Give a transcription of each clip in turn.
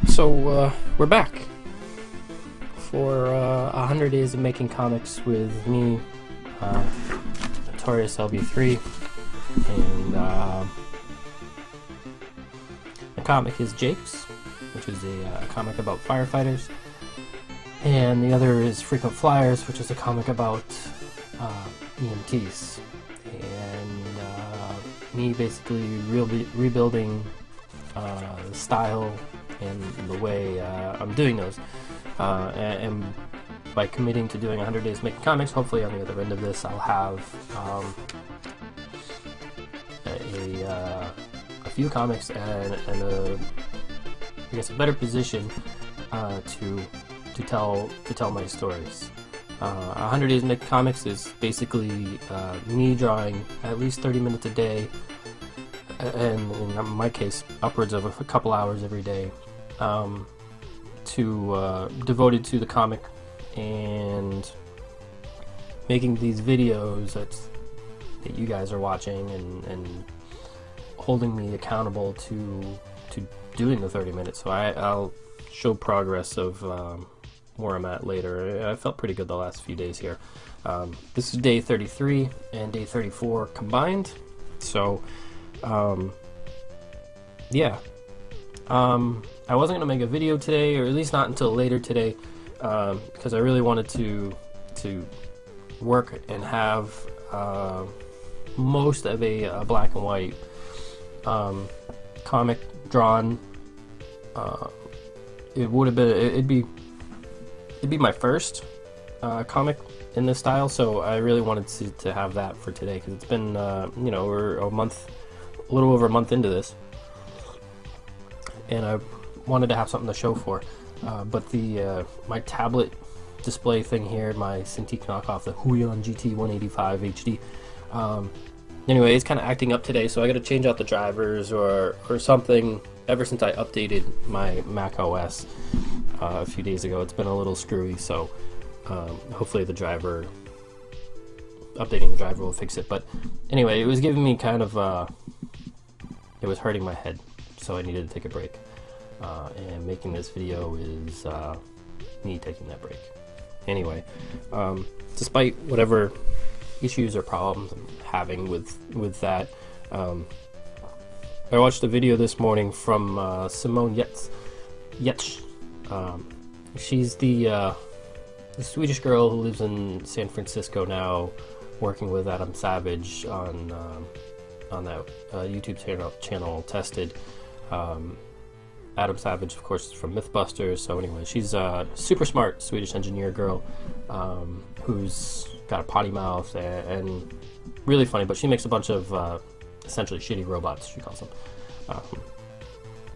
So we're back for 100 Days of Making Comics with me, Notorious LB3, and the comic is Jake's, which is a comic about firefighters, and the other is Frequent Flyers, which is a comic about EMTs, and me basically rebuilding the style and the way I'm doing those, and by committing to doing 100 Days Making Comics, hopefully on the other end of this I'll have a few comics and I guess a better position to tell my stories. 100 Days Making Comics is basically me drawing at least 30 minutes a day, and in my case upwards of a couple hours every day, devoted to the comic and making these videos that you guys are watching and holding me accountable to doing the 30 minutes. So I'll show progress of where I'm at later. I felt pretty good the last few days here. This is day 33 and day 34 combined. So yeah. I wasn't gonna make a video today, or at least not until later today, because I really wanted to work and have most of a black and white comic drawn. It'd be my first comic in this style, so I really wanted to have that for today, because it's been we're a little over a month into this, and I wanted to have something to show for. But the my tablet display thing here, my Cintiq knockoff, the Huion GT 185 HD, anyway, it's kind of acting up today, so I got to change out the drivers or something. Ever since I updated my Mac OS a few days ago, it's been a little screwy, so hopefully updating the driver will fix it. But anyway, it was giving me kind of it was hurting my head, so I needed to take a break, and making this video is me taking that break. Anyway, despite whatever issues or problems I'm having with that, I watched a video this morning from Simone Yetsch. She's the Swedish girl who lives in San Francisco now, working with Adam Savage on that YouTube channel Tested. Adam Savage, of course, is from Mythbusters. So anyway, she's a super smart Swedish engineer girl, who's got a potty mouth and really funny, but she makes a bunch of essentially shitty robots, she calls them.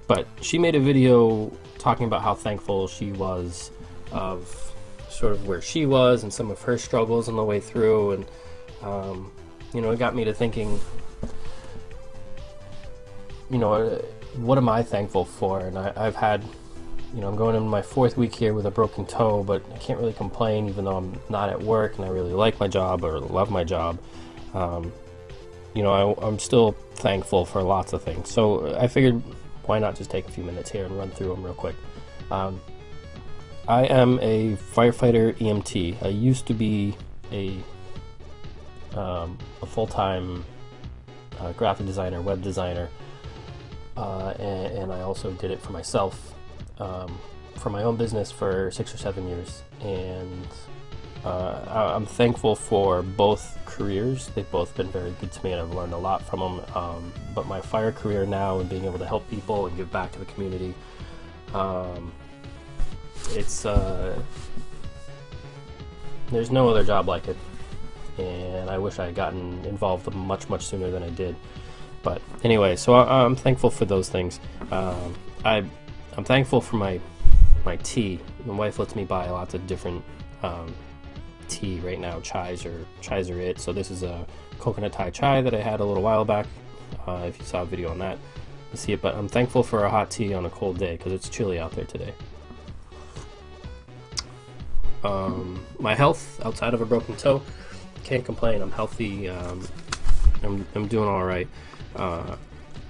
But she made a video talking about how thankful she was of sort of where she was and some of her struggles on the way through, and it got me to thinking, what am I thankful for? And I've had, I'm going into my 4th week here with a broken toe, but I can't really complain, even though I'm not at work and I really like my job or love my job. I'm still thankful for lots of things. So I figured, why not just take a few minutes here and run through them real quick. I am a firefighter EMT. I used to be a full-time graphic designer, web designer, and I also did it for myself, for my own business for 6 or 7 years. And I'm thankful for both careers. They've both been very good to me, and I've learned a lot from them. But my fire career now, and being able to help people and give back to the community, there's no other job like it, and I wish I had gotten involved much sooner than I did. But anyway, so I'm thankful for those things. I'm thankful for my tea. My wife lets me buy lots of different tea right now. Chais are it. So this is a coconut Thai chai that I had a little while back. If you saw a video on that, you see it. But I'm thankful for a hot tea on a cold day, because it's chilly out there today. My health, outside of a broken toe, can't complain. I'm healthy. I'm doing all right.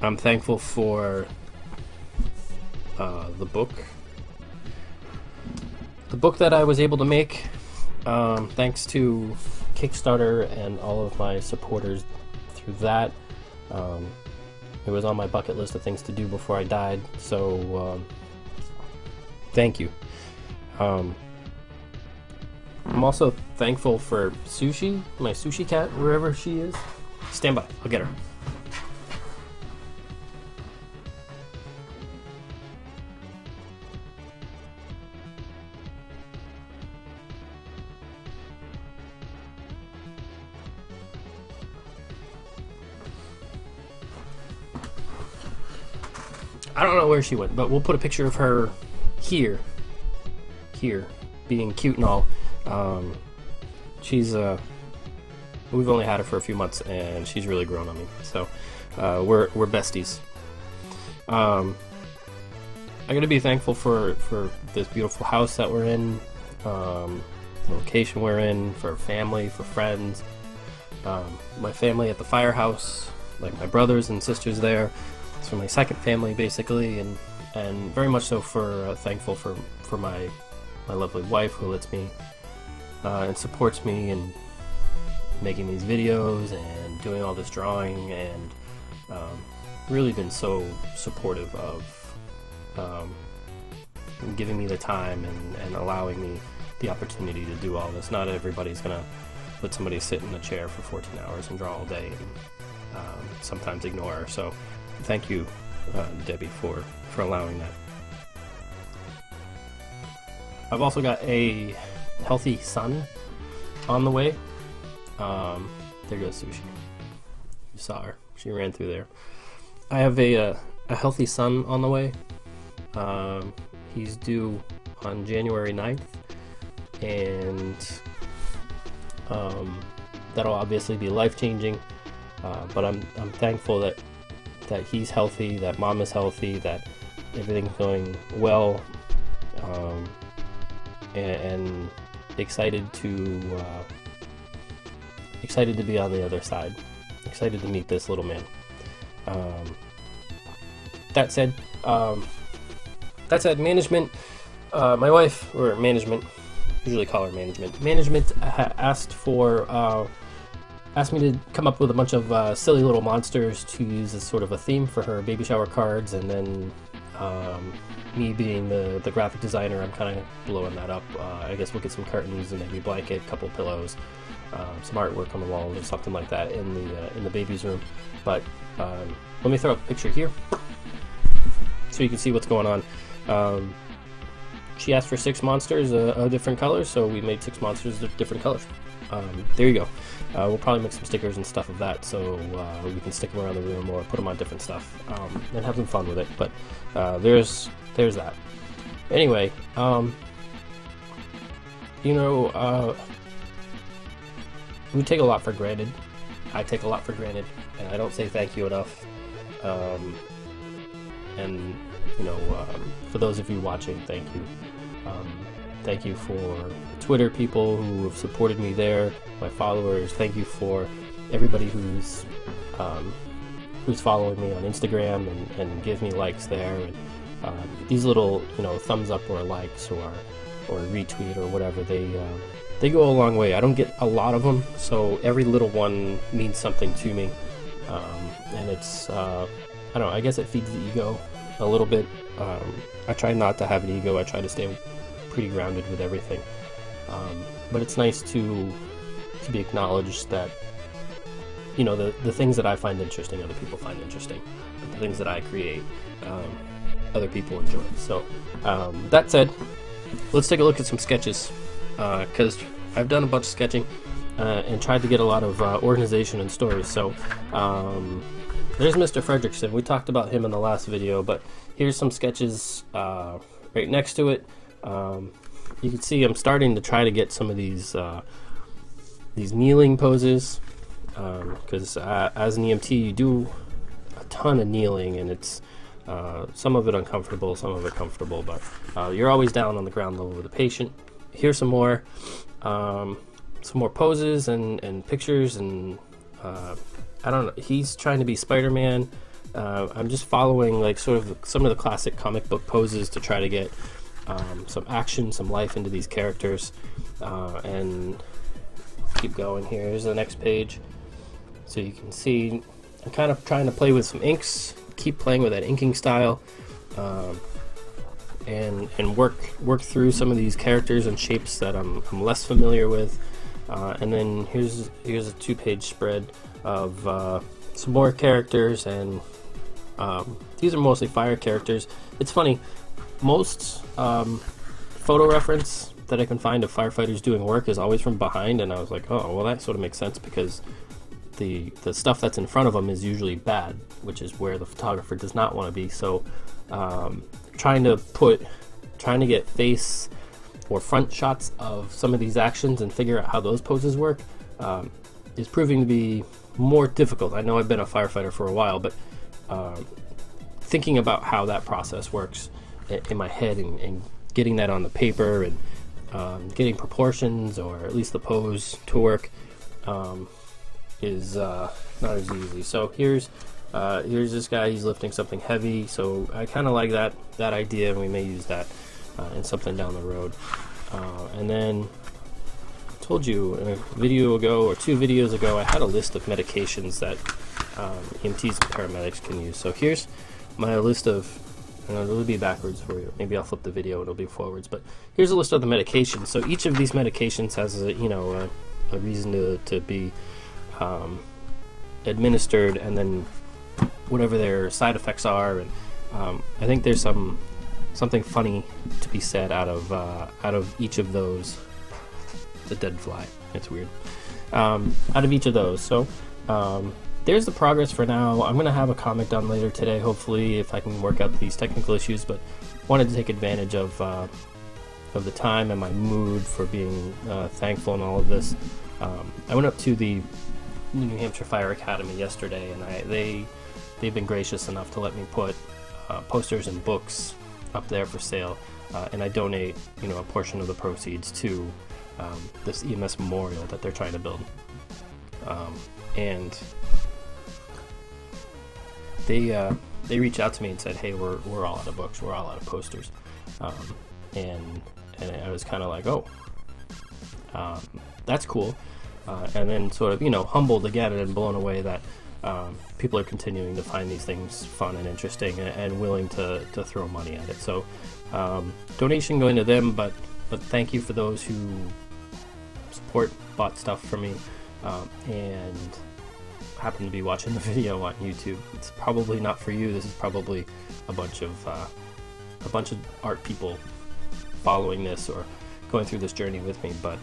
I'm thankful for the book that I was able to make, thanks to Kickstarter and all of my supporters through that. It was on my bucket list of things to do before I died, so thank you. I'm also thankful for Sushi, my sushi cat, wherever she is. Stand by, I'll get her. I don't know where she went, but we'll put a picture of her here, being cute and all. She's we've only had her for a few months, and she's really grown on me. So we're besties. I gotta be thankful for this beautiful house that we're in, the location we're in, for family, for friends, my family at the firehouse, like my brothers and sisters there. It's for my second family, basically, and very much so for thankful for my lovely wife, who lets me and supports me in making these videos and doing all this drawing, and really been so supportive of giving me the time and allowing me the opportunity to do all this. Not everybody's gonna let somebody sit in a chair for 14 hours and draw all day, and sometimes ignore her. So thank you, Debbie, for allowing that. I've also got a healthy son on the way. There goes Sushi. You saw her. She ran through there. I have a healthy son on the way. He's due on January 9th, and that'll obviously be life-changing. But I'm thankful that he's healthy, that mom is healthy, that everything's going well, and excited to be on the other side. Excited to meet this little man. That said, management. My wife, or management, usually call her management. Management asked me to come up with a bunch of silly little monsters to use as sort of a theme for her baby shower cards, and then me being the graphic designer, I'm kind of blowing that up. I guess we'll get some curtains and maybe a blanket, a couple pillows, some artwork on the wall or something like that in the baby's room. But let me throw up a picture here so you can see what's going on. She asked for 6 monsters of different colors, so we made 6 monsters of different colors. There you go. We'll probably make some stickers and stuff of that, so we can stick them around the room or put them on different stuff, and have some fun with it. But there's that. Anyway, we take a lot for granted. I take a lot for granted, and I don't say thank you enough. For those of you watching, thank you. Thank you for Twitter people who have supported me there, my followers. Thank you for everybody who's following me on Instagram and give me likes there. And these little thumbs up or likes or retweet or whatever, they go a long way. I don't get a lot of them, so every little one means something to me. And it's I don't know, I guess it feeds the ego a little bit. I try not to have an ego. I try to stay pretty grounded with everything. But it's nice to be acknowledged that the things that I find interesting, other people find interesting. But the things that I create, other people enjoy. So that said, let's take a look at some sketches, because I've done a bunch of sketching and tried to get a lot of organization and stories. So there's Mr. Fredrickson. We talked about him in the last video, but here's some sketches right next to it. You can see I'm starting to try to get some of these kneeling poses, because as an EMT you do a ton of kneeling, and it's some of it uncomfortable, some of it comfortable, but you're always down on the ground level with the patient. Here's some more poses and pictures, and I don't know, he's trying to be Spider-Man, I'm just following like sort of some of the classic comic book poses to try to get some action, some life into these characters, and keep going. Here's the next page, so you can see I'm kind of trying to play with some inks, keep playing with that inking style, and work through some of these characters and shapes that I'm less familiar with. And then here's a 2-page spread of some more characters, and these are mostly fire characters. It's funny, most photo reference that I can find of firefighters doing work is always from behind, and I was like, oh, well, that sort of makes sense, because the stuff that's in front of them is usually bad, which is where the photographer does not want to be. So trying to get face or front shots of some of these actions and figure out how those poses work is proving to be more difficult. I know I've been a firefighter for a while, but thinking about how that process works in my head, and getting that on the paper, and getting proportions, or at least the pose, to work is not as easy. So here's this guy. He's lifting something heavy, so I kind of like that idea, and we may use that in something down the road. And then I told you in a video ago, or 2 videos ago, I had a list of medications that EMTs and paramedics can use. So here's my list of, it'll be backwards for you. Maybe I'll flip the video, it'll be forwards. But here's a list of the medications. So each of these medications has a reason to be administered, and then whatever their side effects are. And I think there's something funny to be said out of each of those. The dead fly. It's weird. Out of each of those. So there's the progress for now. I'm going to have a comic done later today, hopefully, if I can work out these technical issues, but wanted to take advantage of the time and my mood for being thankful and all of this. I went up to the New Hampshire Fire Academy yesterday, and they've been gracious enough to let me put posters and books up there for sale, and I donate a portion of the proceeds to this EMS memorial that they're trying to build. And they reached out to me and said, hey, we're all out of books, we're all out of posters, and I was kind of like, oh, that's cool, and then sort of humbled again and blown away that people are continuing to find these things fun and interesting, and willing to throw money at it. So donation going to them, but thank you for those who bought stuff for me, and happen to be watching the video on YouTube. It's probably not for you. This is probably a bunch of art people following this or going through this journey with me, but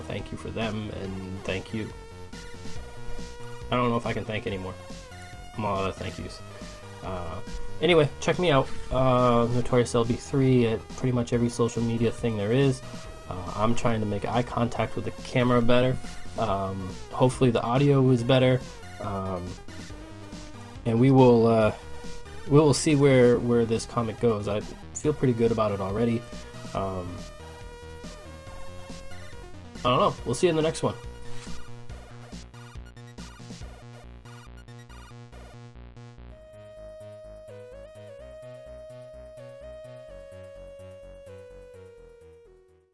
thank you for them, and thank you. I don't know if I can thank anymore. I'm all out of thank yous. Anyway, check me out, Notorious LB3, at pretty much every social media thing there is. I'm trying to make eye contact with the camera better. Hopefully the audio is better, and we will see where this comic goes. I feel pretty good about it already. I don't know. We'll see you in the next one.